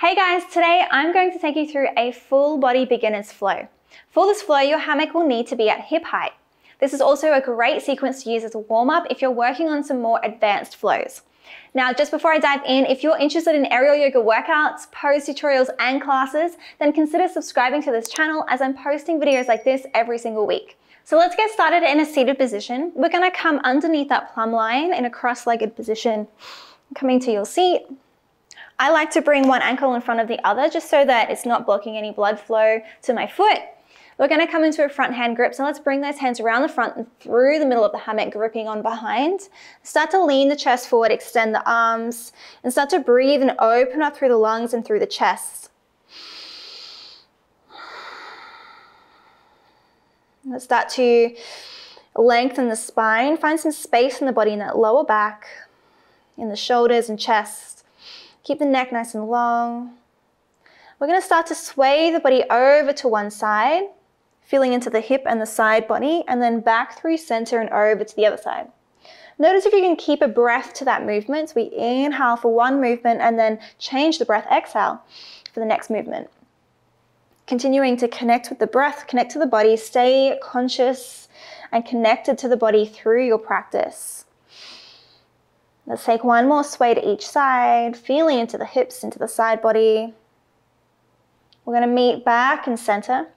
Hey guys, today I'm going to take you through a full body beginner's flow. For this flow, your hammock will need to be at hip height. This is also a great sequence to use as a warm-up if you're working on some more advanced flows. Now, just before I dive in, if you're interested in aerial yoga workouts, pose tutorials, and classes, then consider subscribing to this channel as I'm posting videos like this every single week. So let's get started in a seated position. We're gonna come underneath that plumb line in a cross-legged position, coming to your seat. I like to bring one ankle in front of the other just so that it's not blocking any blood flow to my foot. We're going to come into a front hand grip, so let's bring those hands around the front and through the middle of the hammock, gripping on behind. Start to lean the chest forward, extend the arms, and start to breathe and open up through the lungs and through the chest. Let's start to lengthen the spine, find some space in the body in that lower back, in the shoulders and chest. Keep the neck nice and long. We're going to start to sway the body over to one side, feeling into the hip and the side body, and then back through center and over to the other side. Notice if you can keep a breath to that movement. So we inhale for one movement and then change the breath, exhale for the next movement. Continuing to connect with the breath, connect to the body, stay conscious and connected to the body through your practice. Let's take one more sway to each side, feeling into the hips, into the side body. We're going to meet back and center.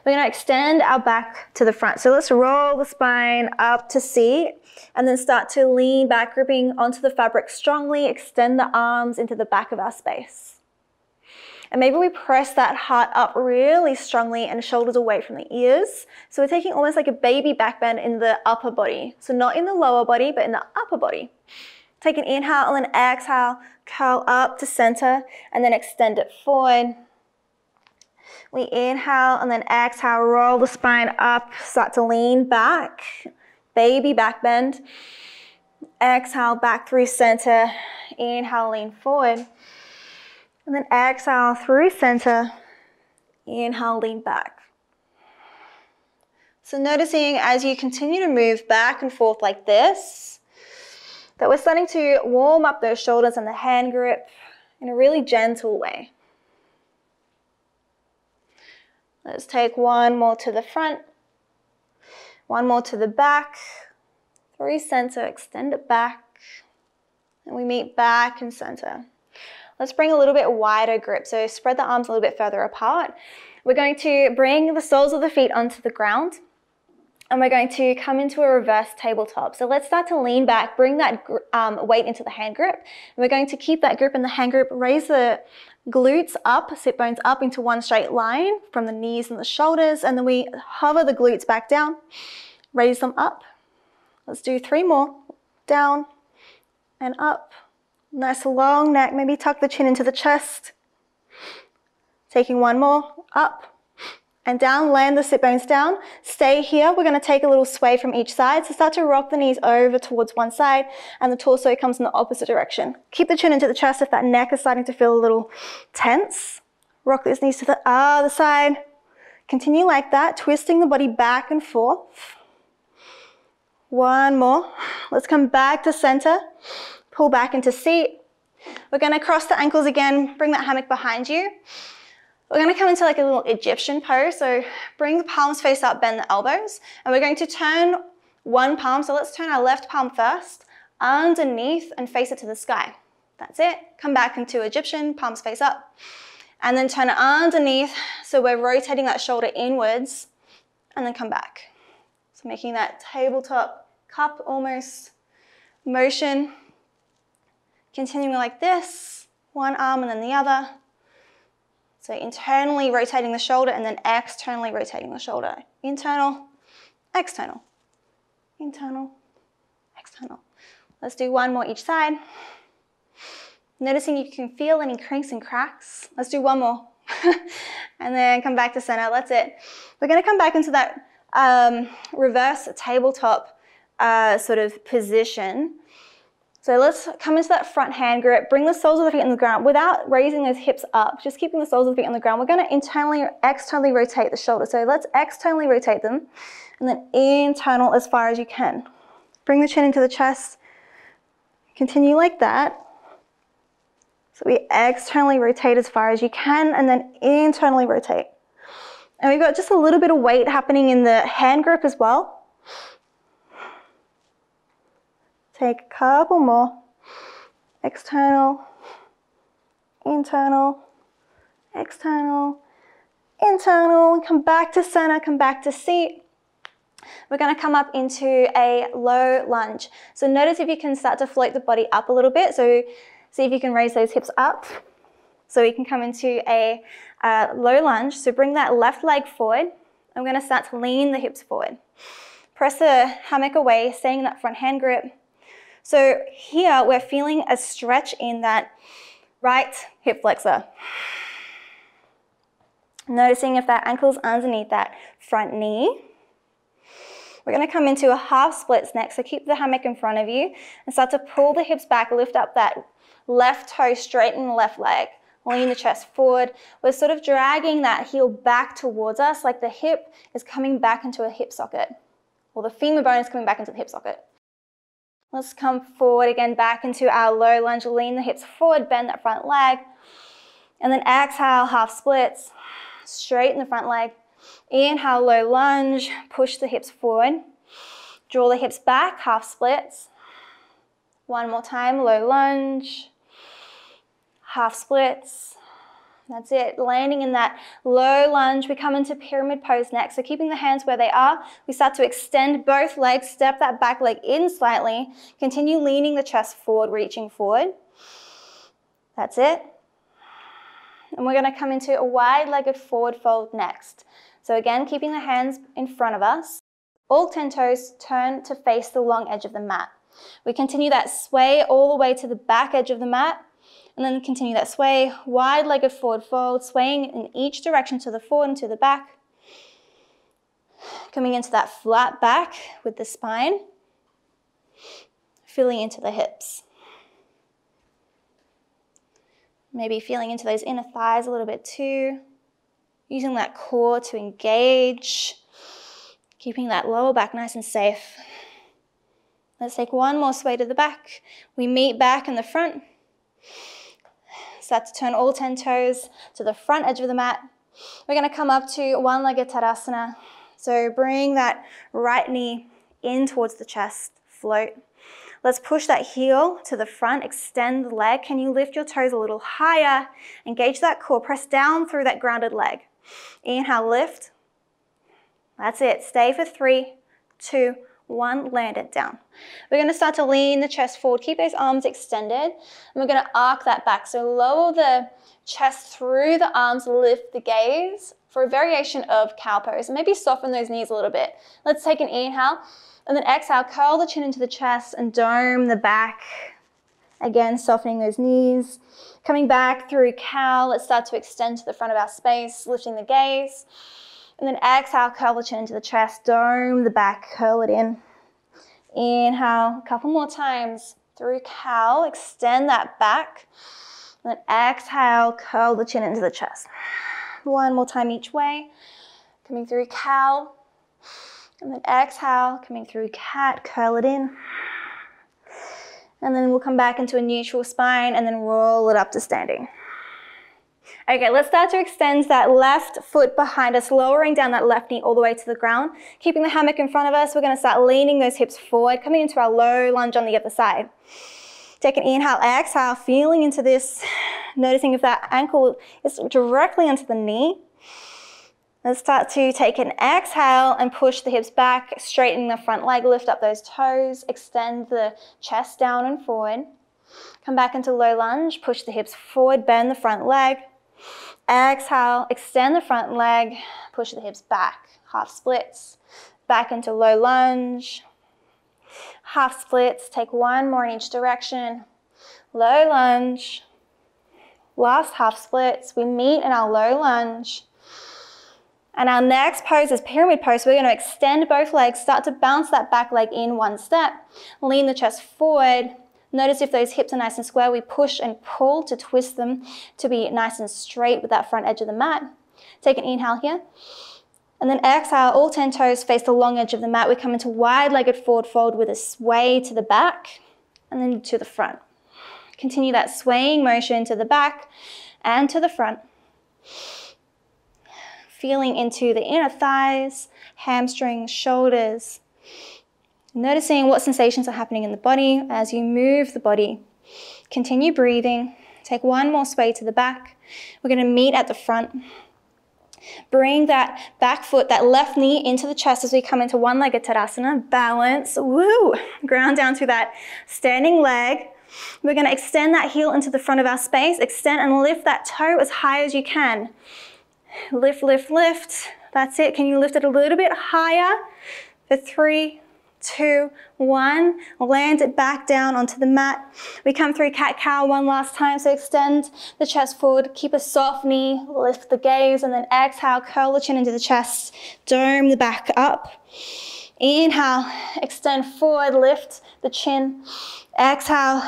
We're going to extend our back to the front. So let's roll the spine up to seat and then start to lean back, gripping onto the fabric strongly. Extend the arms into the back of our space. And maybe we press that heart up really strongly and shoulders away from the ears. So we're taking almost like a baby back bend in the upper body. So not in the lower body, but in the upper body. Take an inhale and then exhale, curl up to center and then extend it forward. We inhale and then exhale, roll the spine up, start to lean back, baby back bend. Exhale, back through center, inhale, lean forward. And then exhale through center, inhale, lean back. So noticing as you continue to move back and forth like this, that we're starting to warm up those shoulders and the hand grip in a really gentle way. Let's take one more to the front, one more to the back, through center, extend it back, and we meet back and center. Let's bring a little bit wider grip, so spread the arms a little bit further apart. We're going to bring the soles of the feet onto the ground, and we're going to come into a reverse tabletop. So let's start to lean back, bring that weight into the hand grip. And we're going to keep that grip in the hand grip, raise the glutes up, sit bones up into one straight line from the knees and the shoulders, and then we hover the glutes back down, raise them up. Let's do 3 more, down and up. Nice long neck, maybe tuck the chin into the chest. Taking one more, up and down, land the sit bones down. Stay here. We're going to take a little sway from each side. So start to rock the knees over towards one side and the torso comes in the opposite direction. Keep the chin into the chest if that neck is starting to feel a little tense. Rock those knees to the other side. Continue like that, twisting the body back and forth. One more. Let's come back to center. Pull back into seat. We're going to cross the ankles again. Bring that hammock behind you. We're going to come into like a little Egyptian pose. So bring the palms face up, bend the elbows. And we're going to turn one palm. So let's turn our left palm first, underneath and face it to the sky. That's it. Come back into Egyptian, palms face up. And then turn it underneath. So we're rotating that shoulder inwards and then come back. So making that tabletop cup almost motion. Continuing like this, one arm and then the other. So internally rotating the shoulder and then externally rotating the shoulder. Internal, external, internal, external. Let's do one more each side. Noticing you can feel any crinks and cracks. Let's do one more. And then come back to center, that's it. We're gonna come back into that reverse tabletop sort of position. So let's come into that front hand grip, bring the soles of the feet on the ground without raising those hips up, just keeping the soles of the feet on the ground. We're going to internally or externally rotate the shoulders. So let's externally rotate them and then internal as far as you can. Bring the chin into the chest. Continue like that. So we externally rotate as far as you can and then internally rotate. And we've got just a little bit of weight happening in the hand grip as well. Take a couple more. External, internal, external, internal. Come back to center, come back to seat. We're going to come up into a low lunge. So notice if you can start to float the body up a little bit. So see if you can raise those hips up. So we can come into a low lunge. So bring that left leg forward. I'm going to start to lean the hips forward. Press the hammock away, staying in that front hand grip. So here we're feeling a stretch in that right hip flexor. Noticing if that ankle's underneath that front knee. We're going to come into a half splits next. So keep the hammock in front of you and start to pull the hips back, lift up that left toe, straighten the left leg. Lean the chest forward. We're sort of dragging that heel back towards us like the hip is coming back into a hip socket. Or the femur bone is coming back into the hip socket. Let's come forward again, back into our low lunge. Lean the hips forward, bend that front leg. And then exhale, half splits. Straighten the front leg. Inhale, low lunge. Push the hips forward. Draw the hips back, half splits. One more time, low lunge. Half splits. That's it. Landing in that low lunge. We come into pyramid pose next. So keeping the hands where they are, we start to extend both legs, step that back leg in slightly. Continue leaning the chest forward, reaching forward. That's it. And we're going to come into a wide-legged forward fold next. So again, keeping the hands in front of us. All 10 toes turn to face the long edge of the mat. We continue that sway all the way to the back edge of the mat. And then continue that sway, wide-legged forward fold, swaying in each direction to the forward and to the back. Coming into that flat back with the spine. Feeling into the hips. Maybe feeling into those inner thighs a little bit too. Using that core to engage. Keeping that lower back nice and safe. Let's take one more sway to the back. We meet back in the front. Start to turn all 10 toes to the front edge of the mat. We're going to come up to one-legged Tadasana. So bring that right knee in towards the chest, float. Let's push that heel to the front, extend the leg. Can you lift your toes a little higher? Engage that core, press down through that grounded leg. Inhale, lift. That's it. Stay for 3, 2, 1, land it down. We're going to start to lean the chest forward. Keep those arms extended. And we're going to arc that back. So lower the chest through the arms, lift the gaze for a variation of cow pose. And maybe soften those knees a little bit. Let's take an inhale. And then exhale, curl the chin into the chest and dome the back. Again, softening those knees. Coming back through cow. Let's start to extend to the front of our space, lifting the gaze. And then exhale, curl the chin into the chest, dome the back, curl it in. Inhale, a couple more times through cow, extend that back. And then exhale, curl the chin into the chest. One more time each way. Coming through cow. And then exhale, coming through cat, curl it in. And then we'll come back into a neutral spine and then roll it up to standing. Okay, let's start to extend that left foot behind us, lowering down that left knee all the way to the ground. Keeping the hammock in front of us, we're going to start leaning those hips forward, coming into our low lunge on the other side. Take an inhale, exhale, feeling into this, noticing if that ankle is directly onto the knee. Let's start to take an exhale and push the hips back, straighten the front leg, lift up those toes, extend the chest down and forward. Come back into low lunge, push the hips forward, bend the front leg. Exhale, extend the front leg, push the hips back, half splits, back into low lunge, half splits, take one more in each direction, low lunge, last half splits, we meet in our low lunge. And our next pose is pyramid pose. So we're going to extend both legs, start to bounce that back leg in one step, lean the chest forward. Notice if those hips are nice and square, we push and pull to twist them to be nice and straight with that front edge of the mat. Take an inhale here. And then exhale, all 10 toes face the long edge of the mat. We come into wide-legged forward fold with a sway to the back and then to the front. Continue that swaying motion to the back and to the front. Feeling into the inner thighs, hamstrings, shoulders. Noticing what sensations are happening in the body as you move the body. Continue breathing. Take one more sway to the back. We're going to meet at the front. Bring that back foot, that left knee into the chest as we come into one-legged Tadasana. Balance. Woo! Ground down through that standing leg. We're going to extend that heel into the front of our space. Extend and lift that toe as high as you can. Lift, lift, lift. That's it. Can you lift it a little bit higher? For 3, 2, 1. Land it back down onto the mat. We come through cat-cow one last time. So extend the chest forward. Keep a soft knee. Lift the gaze. And then exhale. Curl the chin into the chest. Dome the back up. Inhale. Extend forward. Lift the chin. Exhale.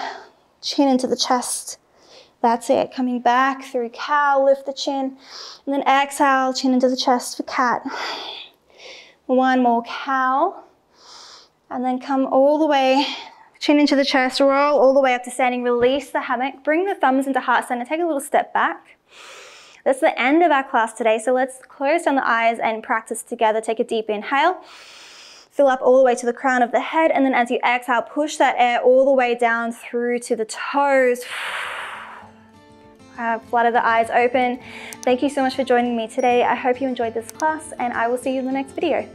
Chin into the chest. That's it. Coming back through cow. Lift the chin. And then exhale. Chin into the chest for cat. One more cow. And then come all the way, chin into the chest, roll all the way up to standing, release the hammock, bring the thumbs into heart center, take a little step back. That's the end of our class today, so let's close down the eyes and practice together. Take a deep inhale, fill up all the way to the crown of the head, and then as you exhale, push that air all the way down through to the toes. Flutter the eyes open. Thank you so much for joining me today. I hope you enjoyed this class, and I will see you in the next video.